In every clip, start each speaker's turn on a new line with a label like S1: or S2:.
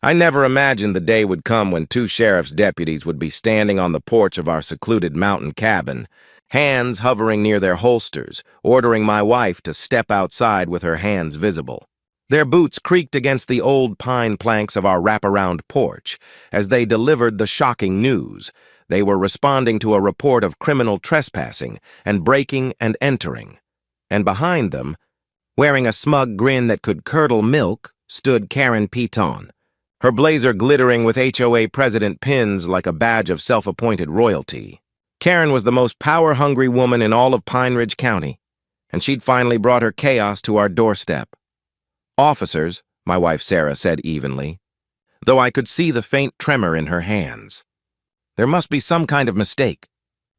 S1: I never imagined the day would come when two sheriff's deputies would be standing on the porch of our secluded mountain cabin, hands hovering near their holsters, ordering my wife to step outside with her hands visible. Their boots creaked against the old pine planks of our wraparound porch as they delivered the shocking news. They were responding to a report of criminal trespassing and breaking and entering. And behind them, wearing a smug grin that could curdle milk, stood Karen Piton, her blazer glittering with HOA president pins like a badge of self-appointed royalty. Karen was the most power-hungry woman in all of Pine Ridge County, and she'd finally brought her chaos to our doorstep. "Officers," my wife Sarah said evenly, though I could see the faint tremor in her hands. "There must be some kind of mistake.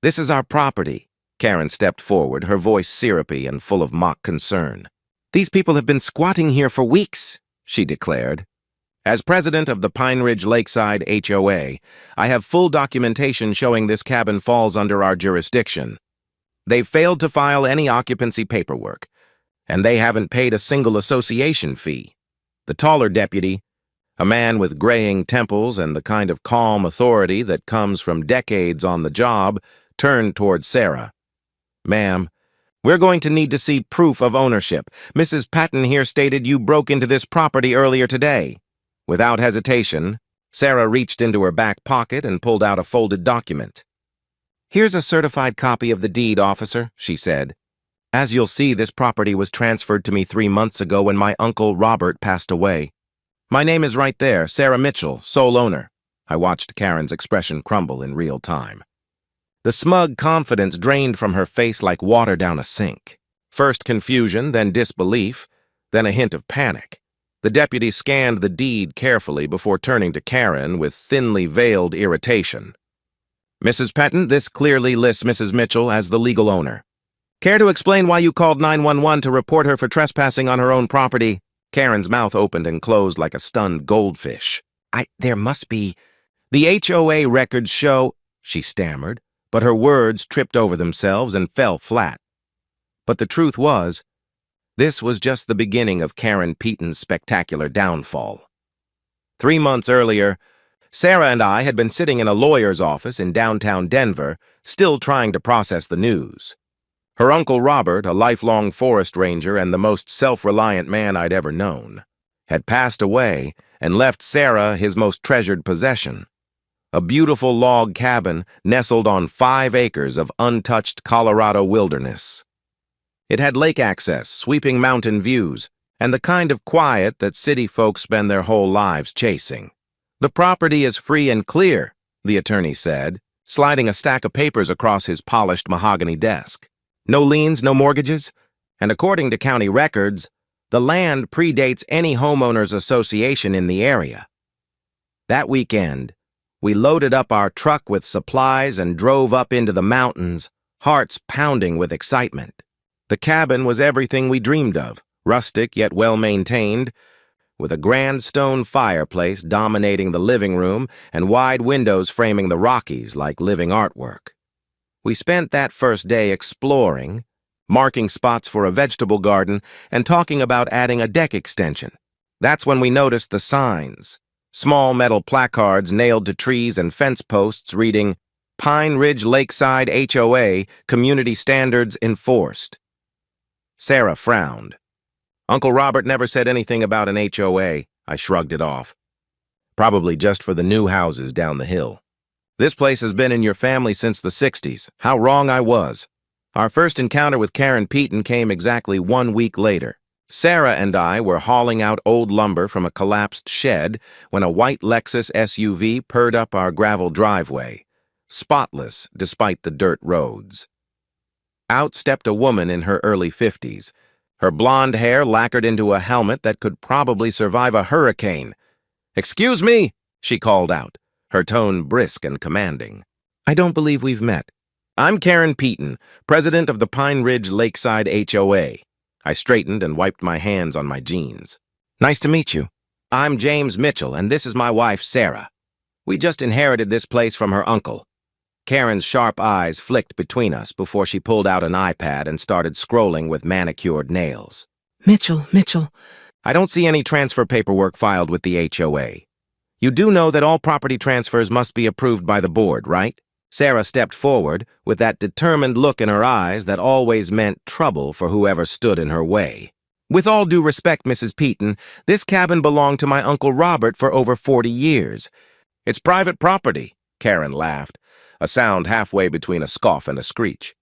S1: This is our property." Karen stepped forward, her voice syrupy and full of mock concern. "These people have been squatting here for weeks," she declared. "As president of the Pine Ridge Lakeside HOA, I have full documentation showing this cabin falls under our jurisdiction. They've failed to file any occupancy paperwork, and they haven't paid a single association fee." The taller deputy, a man with graying temples and the kind of calm authority that comes from decades on the job, turned toward Sarah. "Ma'am, we're going to need to see proof of ownership. Mrs. Patton here stated you broke into this property earlier today." Without hesitation, Sarah reached into her back pocket and pulled out a folded document. "Here's a certified copy of the deed, officer," she said. "As you'll see, this property was transferred to me 3 months ago when my uncle Robert passed away. My name is right there, Sarah Mitchell, sole owner." I watched Karen's expression crumble in real time. The smug confidence drained from her face like water down a sink. First confusion, then disbelief, then a hint of panic. The deputy scanned the deed carefully before turning to Karen with thinly veiled irritation. "Mrs. Patton, this clearly lists Mrs. Mitchell as the legal owner. Care to explain why you called 911 to report her for trespassing on her own property?" Karen's mouth opened and closed like a stunned goldfish. There must be... "The HOA records show," she stammered, but her words tripped over themselves and fell flat. But the truth was, this was just the beginning of Karen Piton's spectacular downfall. 3 months earlier, Sarah and I had been sitting in a lawyer's office in downtown Denver, still trying to process the news. Her uncle Robert, a lifelong forest ranger and the most self-reliant man I'd ever known, had passed away and left Sarah his most treasured possession, a beautiful log cabin nestled on 5 acres of untouched Colorado wilderness. It had lake access, sweeping mountain views, and the kind of quiet that city folks spend their whole lives chasing. "The property is free and clear," the attorney said, sliding a stack of papers across his polished mahogany desk. "No liens, no mortgages, and according to county records, the land predates any Homeowners Association in the area." That weekend, we loaded up our truck with supplies and drove up into the mountains, hearts pounding with excitement. The cabin was everything we dreamed of, rustic yet well-maintained, with a grand stone fireplace dominating the living room and wide windows framing the Rockies like living artwork. We spent that first day exploring, marking spots for a vegetable garden, and talking about adding a deck extension. That's when we noticed the signs, small metal placards nailed to trees and fence posts reading, "Pine Ridge Lakeside HOA, Community Standards Enforced." Sarah frowned. "Uncle Robert never said anything about an HOA, I shrugged it off. "Probably just for the new houses down the hill. This place has been in your family since the 60s. How wrong I was." Our first encounter with Karen Piton came exactly 1 week later. Sarah and I were hauling out old lumber from a collapsed shed when a white Lexus SUV purred up our gravel driveway, spotless despite the dirt roads. Out stepped a woman in her early 50s, her blonde hair lacquered into a helmet that could probably survive a hurricane. "Excuse me," she called out, her tone brisk and commanding. "I don't believe we've met. I'm Karen Piton, president of the Pine Ridge Lakeside HOA. I straightened and wiped my hands on my jeans. "Nice to meet you. I'm James Mitchell, and this is my wife, Sarah. We just inherited this place from her uncle." Karen's sharp eyes flicked between us before she pulled out an iPad and started scrolling with manicured nails.
S2: Mitchell.
S1: "I don't see any transfer paperwork filed with the HOA. You do know that all property transfers must be approved by the board, right? Sarah stepped forward with that determined look in her eyes that always meant trouble for whoever stood in her way. With all due respect, Mrs. Peaton, this cabin belonged to my Uncle Robert for over 40 years. It's private property, Karen laughed, a sound halfway between a scoff and a screech.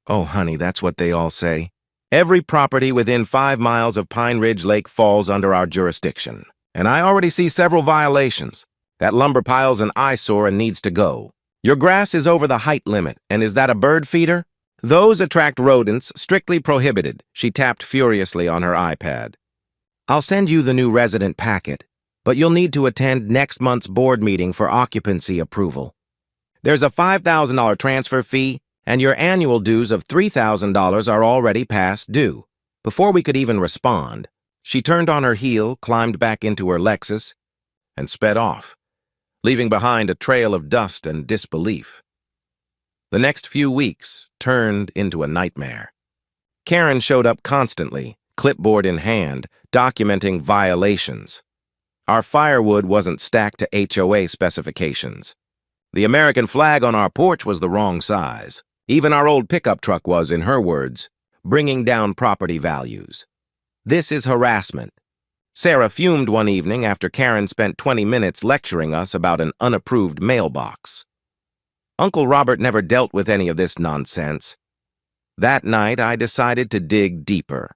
S1: Oh, honey, that's what they all say. Every property within 5 miles of Pine Ridge Lake falls under our jurisdiction. And I already see several violations. That lumber pile's an eyesore and needs to go. Your grass is over the height limit, and is that a bird feeder? Those attract rodents, strictly prohibited. She tapped furiously on her iPad. I'll send you the new resident packet, but you'll need to attend next month's board meeting for occupancy approval. There's a $5,000 transfer fee, and your annual dues of $3,000 are already past due. Before we could even respond, she turned on her heel, climbed back into her Lexus, and sped off, leaving behind a trail of dust and disbelief. The next few weeks turned into a nightmare. Karen showed up constantly, clipboard in hand, documenting violations. Our firewood wasn't stacked to HOA specifications. The American flag on our porch was the wrong size. Even our old pickup truck was, in her words, bringing down property values. This is harassment. Sarah fumed one evening after Karen spent 20 minutes lecturing us about an unapproved mailbox. Uncle Robert never dealt with any of this nonsense. That night, I decided to dig deeper.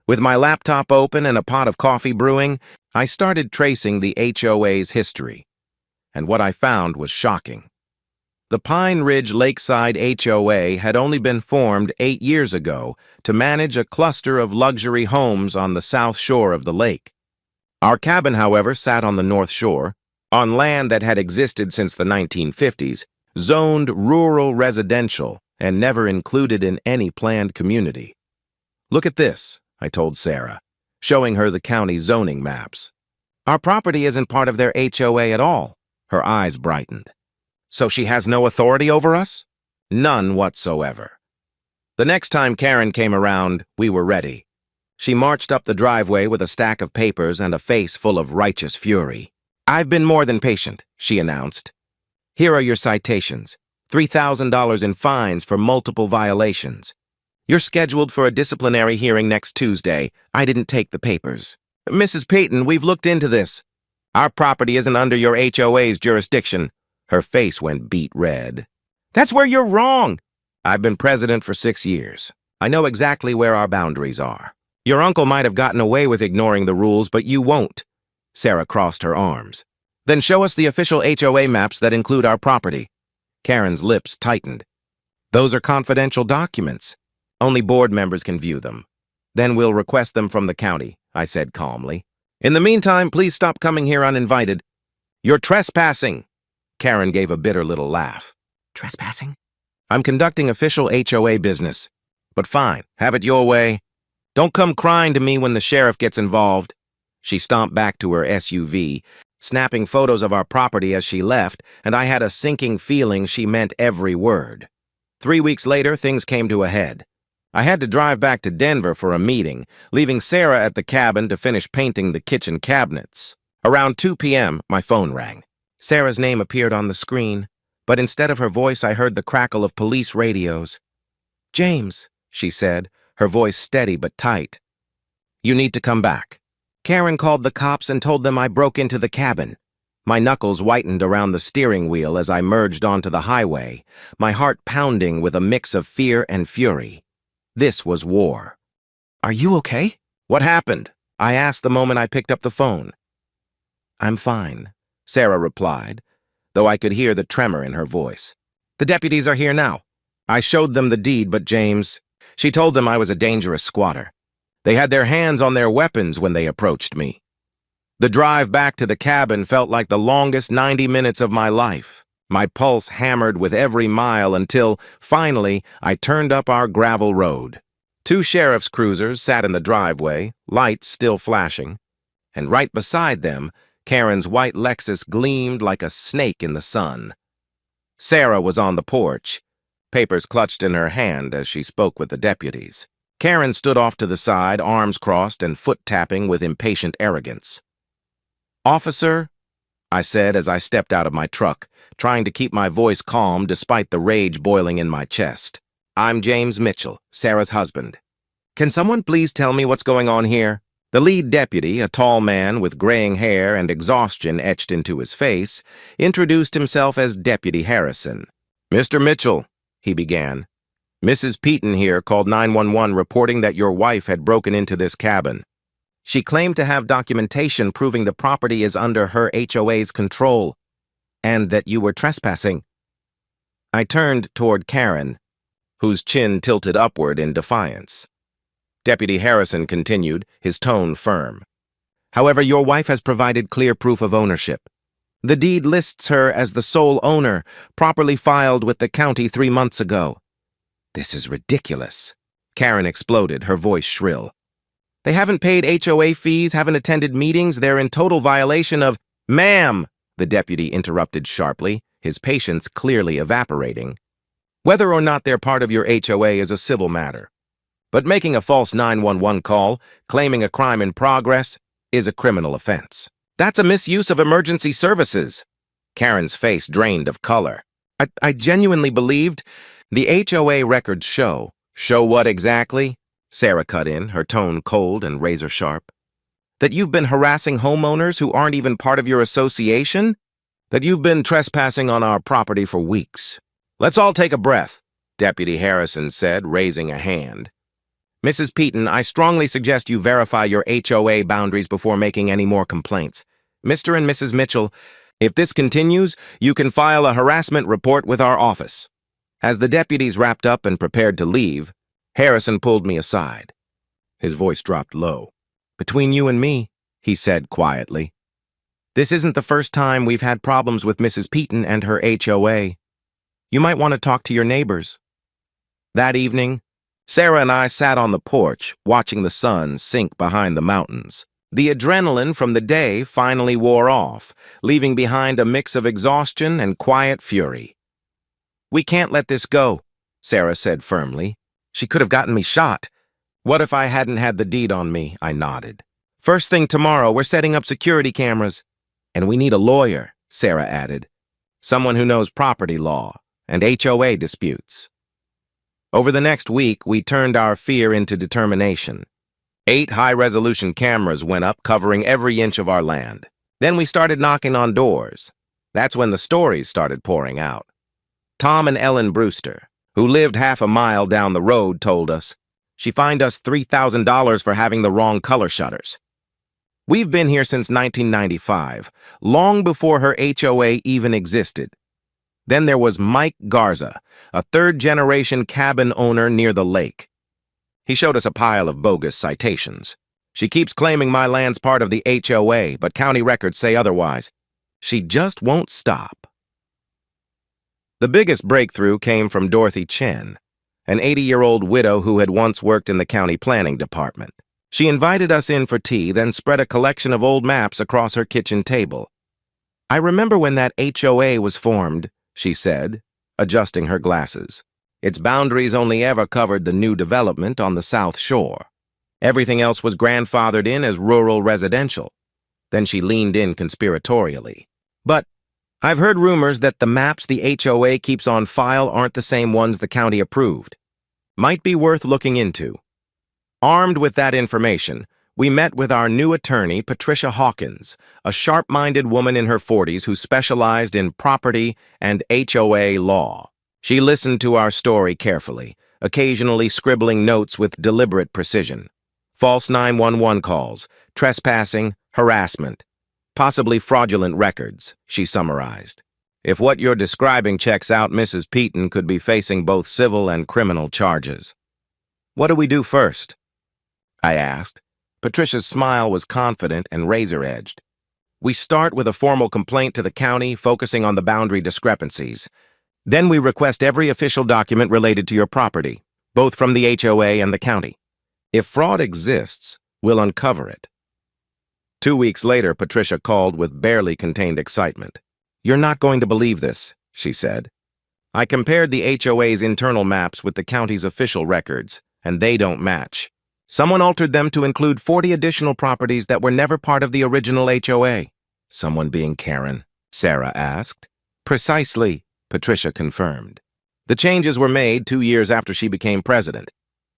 S1: With my laptop open and a pot of coffee brewing, I started tracing the HOA's history. And what I found was shocking. The Pine Ridge Lakeside HOA had only been formed 8 years ago to manage a cluster of luxury homes on the south shore of the lake. Our cabin, however, sat on the north shore, on land that had existed since the 1950s, zoned rural residential and never included in any planned community. Look at this, I told Sarah, showing her the county zoning maps. Our property isn't part of their HOA at all. Her eyes brightened. So she has no authority over us? None whatsoever. The next time Karen came around, we were ready. She marched up the driveway with a stack of papers and a face full of righteous fury. I've been more than patient, she announced. Here are your citations. $3,000 in fines for multiple violations. You're scheduled for a disciplinary hearing next Tuesday. I didn't take the papers. Mrs. Payton, we've looked into this. Our property isn't under your HOA's jurisdiction. Her face went beet red. That's where you're wrong. I've been president for 6 years. I know exactly where our boundaries are. Your uncle might have gotten away with ignoring the rules, but you won't. Sarah crossed her arms. Then show us the official HOA maps that include our property. Karen's lips tightened. Those are confidential documents. Only board members can view them. Then we'll request them from the county, I said calmly. In the meantime, please stop coming here uninvited. You're trespassing. Karen gave a bitter little laugh.
S2: Trespassing?
S1: I'm conducting official HOA business. But fine, have it your way. Don't come crying to me when the sheriff gets involved. She stomped back to her SUV, snapping photos of our property as she left, and I had a sinking feeling she meant every word. 3 weeks later, things came to a head. I had to drive back to Denver for a meeting, leaving Sarah at the cabin to finish painting the kitchen cabinets. Around 2 p.m., my phone rang. Sarah's name appeared on the screen, but instead of her voice, I heard the crackle of police radios. James, she said, her voice steady but tight. You need to come back. Karen called the cops and told them I broke into the cabin. My knuckles whitened around the steering wheel as I merged onto the highway, my heart pounding with a mix of fear and fury. This was war. Are you okay? What happened? I asked the moment I picked up the phone. I'm fine, Sarah replied, though I could hear the tremor in her voice. The deputies are here now. I showed them the deed, but James, she told them I was a dangerous squatter. They had their hands on their weapons when they approached me. The drive back to the cabin felt like the longest 90 minutes of my life. My pulse hammered with every mile until, finally, I turned up our gravel road. 2 sheriff's cruisers sat in the driveway, lights still flashing, and right beside them, Karen's white Lexus gleamed like a snake in the sun. Sarah was on the porch, papers clutched in her hand as she spoke with the deputies. Karen stood off to the side, arms crossed and foot-tapping with impatient arrogance. Officer, I said as I stepped out of my truck, trying to keep my voice calm despite the rage boiling in my chest. I'm James Mitchell, Sarah's husband. Can someone please tell me what's going on here? The lead deputy, a tall man with graying hair and exhaustion etched into his face, introduced himself as Deputy Harrison. Mr. Mitchell, he began. Mrs. Peaton here called 911 reporting that your wife had broken into this cabin. She claimed to have documentation proving the property is under her HOA's control, and that you were trespassing. I turned toward Karen, whose chin tilted upward in defiance. Deputy Harrison continued, his tone firm. However, your wife has provided clear proof of ownership. The deed lists her as the sole owner, properly filed with the county 3 months ago. This is ridiculous. Karen exploded, her voice shrill. They haven't paid HOA fees, haven't attended meetings, they're in total violation of— Ma'am, the deputy interrupted sharply, his patience clearly evaporating. Whether or not they're part of your HOA is a civil matter. But making a false 911 call, claiming a crime in progress, is a criminal offense. That's a misuse of emergency services. Karen's face drained of color. I genuinely believed the HOA records show. Show what exactly? Sarah cut in, her tone cold and razor-sharp. That you've been harassing homeowners who aren't even part of your association? That you've been trespassing on our property for weeks. Let's all take a breath, Deputy Harrison said, raising a hand. Mrs. Peaton, I strongly suggest you verify your HOA boundaries before making any more complaints. Mr. and Mrs. Mitchell, if this continues, you can file a harassment report with our office. As the deputies wrapped up and prepared to leave, Harrison pulled me aside. His voice dropped low. Between you and me, he said quietly, this isn't the first time we've had problems with Mrs. Peaton and her HOA. You might want to talk to your neighbors. That evening, Sarah and I sat on the porch, watching the sun sink behind the mountains. The adrenaline from the day finally wore off, leaving behind a mix of exhaustion and quiet fury. We can't let this go, Sarah said firmly. She could have gotten me shot. What if I hadn't had the deed on me? I nodded. First thing tomorrow, we're setting up security cameras. And we need a lawyer, Sarah added. Someone who knows property law and HOA disputes. Over the next week, we turned our fear into determination. 8 high-resolution cameras went up, covering every inch of our land. Then we started knocking on doors. That's when the stories started pouring out. Tom and Ellen Brewster, who lived half a mile down the road, told us she fined us $3,000 for having the wrong color shutters. We've been here since 1995, long before her HOA even existed. Then there was Mike Garza, a third-generation cabin owner near the lake. He showed us a pile of bogus citations. She keeps claiming my land's part of the HOA, but county records say otherwise. She just won't stop. The biggest breakthrough came from Dorothy Chen, an 80-year-old widow who had once worked in the county planning department. She invited us in for tea, then spread a collection of old maps across her kitchen table. I remember when that HOA was formed, she said, adjusting her glasses. Its boundaries only ever covered the new development on the South Shore. Everything else was grandfathered in as rural residential. Then she leaned in conspiratorially. But I've heard rumors that the maps the HOA keeps on file aren't the same ones the county approved. Might be worth looking into. Armed with that information, we met with our new attorney, Patricia Hawkins, a sharp-minded woman in her 40s who specialized in property and HOA law. She listened to our story carefully, occasionally scribbling notes with deliberate precision. False 911 calls, trespassing, harassment, possibly fraudulent records, she summarized. If what you're describing checks out, Mrs. Peaton could be facing both civil and criminal charges. What do we do first? I asked. Patricia's smile was confident and razor-edged. We start with a formal complaint to the county, focusing on the boundary discrepancies. Then we request every official document related to your property, both from the HOA and the county. If fraud exists, we'll uncover it. 2 weeks later, Patricia called with barely contained excitement. You're not going to believe this, she said. I compared the HOA's internal maps with the county's official records, and they don't match. Someone altered them to include 40 additional properties that were never part of the original HOA. Someone being Karen? Sarah asked. Precisely, Patricia confirmed. The changes were made 2 years after she became president.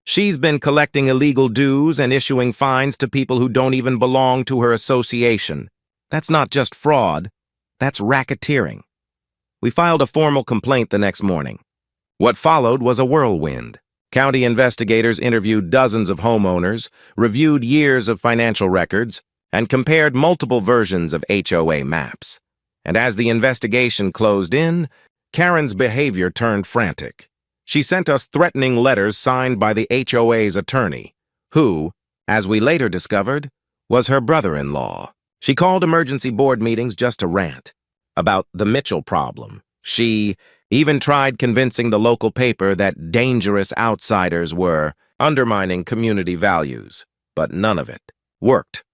S1: She's been collecting illegal dues and issuing fines to people who don't even belong to her association. That's not just fraud, that's racketeering. We filed a formal complaint the next morning. What followed was a whirlwind. County investigators interviewed dozens of homeowners, reviewed years of financial records, and compared multiple versions of HOA maps. And as the investigation closed in, Karen's behavior turned frantic. She sent us threatening letters signed by the HOA's attorney, who, as we later discovered, was her brother-in-law. She called emergency board meetings just to rant about the Mitchell problem. She even tried convincing the local paper that dangerous outsiders were undermining community values, but none of it worked.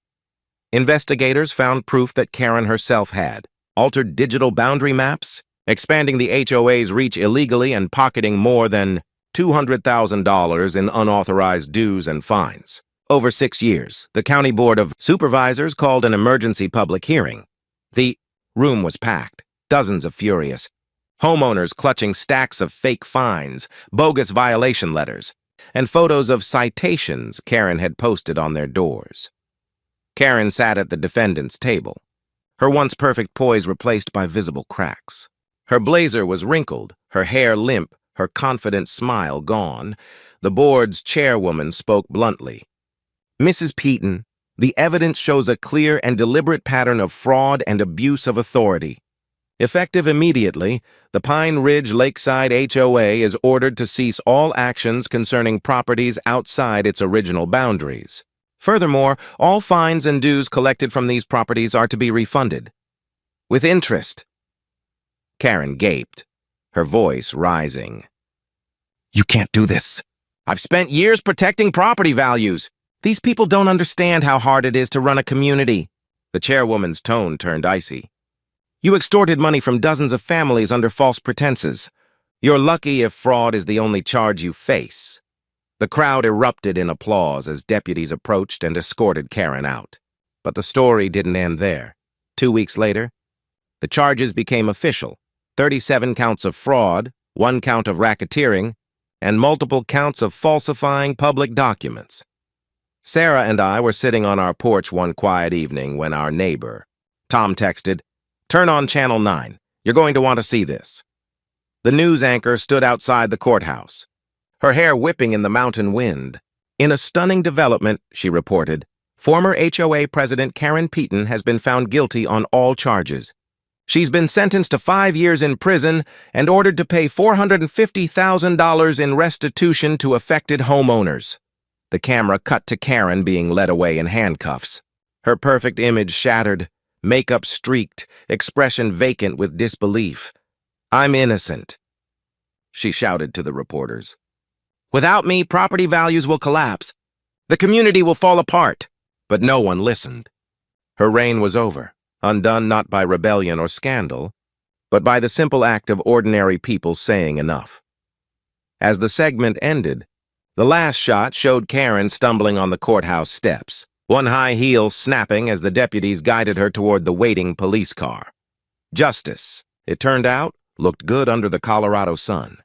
S1: Investigators found proof that Karen herself had altered digital boundary maps, expanding the HOA's reach illegally and pocketing more than $200,000 in unauthorized dues and fines. Over 6 years, the County Board of Supervisors called an emergency public hearing. The room was packed, dozens of furious homeowners clutching stacks of fake fines, bogus violation letters, and photos of citations Karen had posted on their doors. Karen sat at the defendant's table, her once perfect poise replaced by visible cracks. Her blazer was wrinkled, her hair limp, her confident smile gone. The board's chairwoman spoke bluntly. Mrs. Peaton, the evidence shows a clear and deliberate pattern of fraud and abuse of authority. Effective immediately, the Pine Ridge Lakeside HOA is ordered to cease all actions concerning properties outside its original boundaries. Furthermore, all fines and dues collected from these properties are to be refunded, with interest. Karen gaped, her voice rising. You can't do this. I've spent years protecting property values. These people don't understand how hard it is to run a community. The chairwoman's tone turned icy. You extorted money from dozens of families under false pretenses. You're lucky if fraud is the only charge you face. The crowd erupted in applause as deputies approached and escorted Karen out. But the story didn't end there. 2 weeks later, the charges became official. 37 counts of fraud, 1 count of racketeering, and multiple counts of falsifying public documents. Sarah and I were sitting on our porch one quiet evening when our neighbor, Tom, texted, "Turn on Channel 9. You're going to want to see this." The news anchor stood outside the courthouse, her hair whipping in the mountain wind. In a stunning development, she reported, former HOA President Karen Peaton has been found guilty on all charges. She's been sentenced to 5 years in prison and ordered to pay $450,000 in restitution to affected homeowners. The camera cut to Karen being led away in handcuffs. Her perfect image shattered, makeup streaked, expression vacant with disbelief. "I'm innocent," she shouted to the reporters. "Without me, property values will collapse. The community will fall apart." But no one listened. Her reign was over, undone not by rebellion or scandal, but by the simple act of ordinary people saying enough. As the segment ended, the last shot showed Karen stumbling on the courthouse steps, one high heel snapping as the deputies guided her toward the waiting police car. Justice, it turned out, looked good under the Colorado sun.